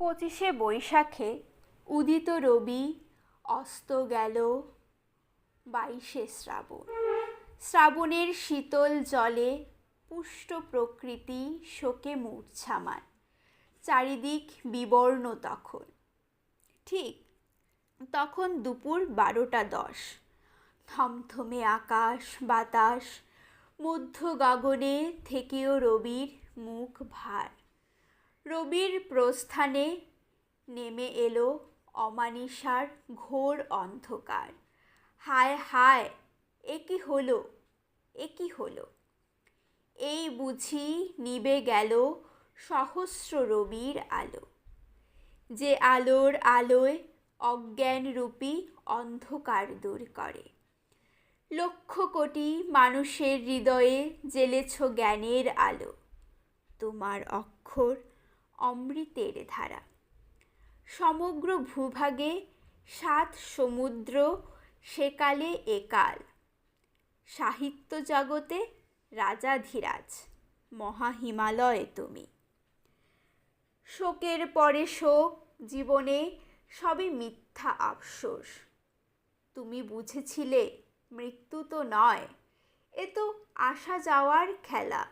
25শে বৈশাখে উদিত রবি, অস্ত গেল 22শে শ্রাবণ। শ্রাবণের শীতল জলে পুষ্ট প্রকৃতি শোকে মূর্ছামান, চারিদিক বিবর্ণ তখন। ঠিক তখন দুপুর 12টা 10। থমথমে আকাশ বাতাস, মধ্য গগনে থেকেও রবির মুখ ভার। রবির প্রস্থানে নেমে এলো অমানিসার ঘোর অন্ধকার। হায় হায়, এ কি হলো, এ কি হলো! এই বুঝি নিবে গেল সহস্র রবির আলো, যে আলোর আলোয় অজ্ঞানরূপী অন্ধকার দূর করে। লক্ষ কোটি মানুষের হৃদয়ে জ্বেলেছ জ্ঞানের আলো, তোমার অক্ষর অমৃতের ধারা। সমগ্র ভূভাগে 7 সমুদ্র সেকালে একাল। সাহিত্য জগতে রাজাধিরাজ, মহাহিমালয় তুমি। শোকের পরে শোক, জীবনে সবই মিথ্যা আফসোস। তুমি বুঝেছিলে মৃত্যু তো নয়, এ তো আসা যাওয়ার খেলা।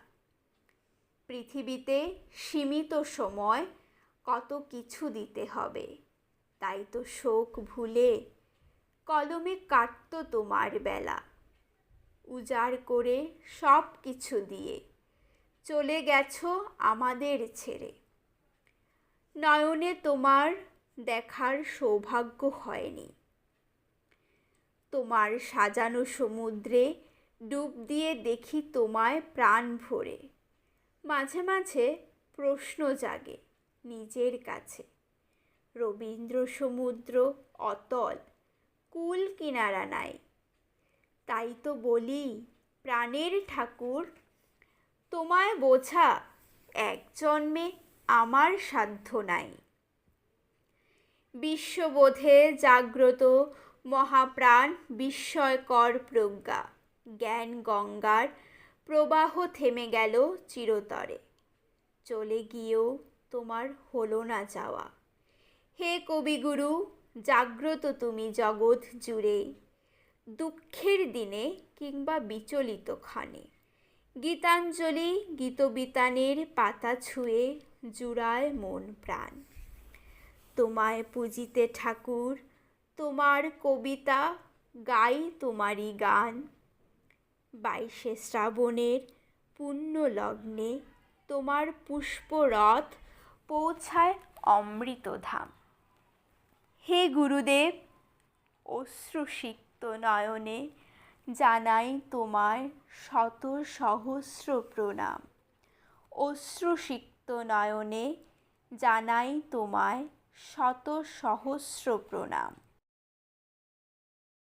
পৃথিবীতে সীমিত সময়, কত কিছু দিতে হবে। তাই তো শোক ভুলে কলমে কাটতো তোমার বেলা। উজাড় করে সব কিছু দিয়ে চলে গেছো আমাদের ছেড়ে। নয়নে তোমার দেখার সৌভাগ্য হয়নি। তোমার সাজানো সমুদ্রে ডুব দিয়ে দেখি তোমায় প্রাণ ভরে। মাঝে মাঝে প্রশ্ন জাগে নিজের কাছে, রবীন্দ্র সমুদ্র অতল, কূল কিনারা নাই। তাই তো বলি প্রাণের ঠাকুর, তোমায় বোঝা এক জন্মে আমার সাধ্য নাই। বিশ্ববোধে জাগ্রত মহাপ্রাণ বিস্ময়কর প্রজ্ঞা, জ্ঞান গঙ্গার প্রবাহ থেমে গেল চিরতরে। চলে গিয়েও তোমার হলো না যাওয়া। হে কবিগুরু, জাগ্রত তুমি জগৎ জুড়ে। দুঃখের দিনে কিংবা বিচলিত ক্ষণে গীতাঞ্জলি গীতবিতানের পাতা ছুঁয়ে জুড়ায় মন প্রাণ। তোমায় পুজিতে ঠাকুর, তোমার কবিতা গাই তোমারই গান। 22শে শ্রাবণের পুণ্য লগ্নে তোমার পুষ্পরথ পৌঁছায় অমৃতধাম। হে গুরুদেব, অশ্রুসিক্ত নয়নে জানাই তোমায় শত সহস্র প্রণাম। অশ্রুসিক্ত নয়নে জানাই তোমায় শত সহস্র প্রণাম।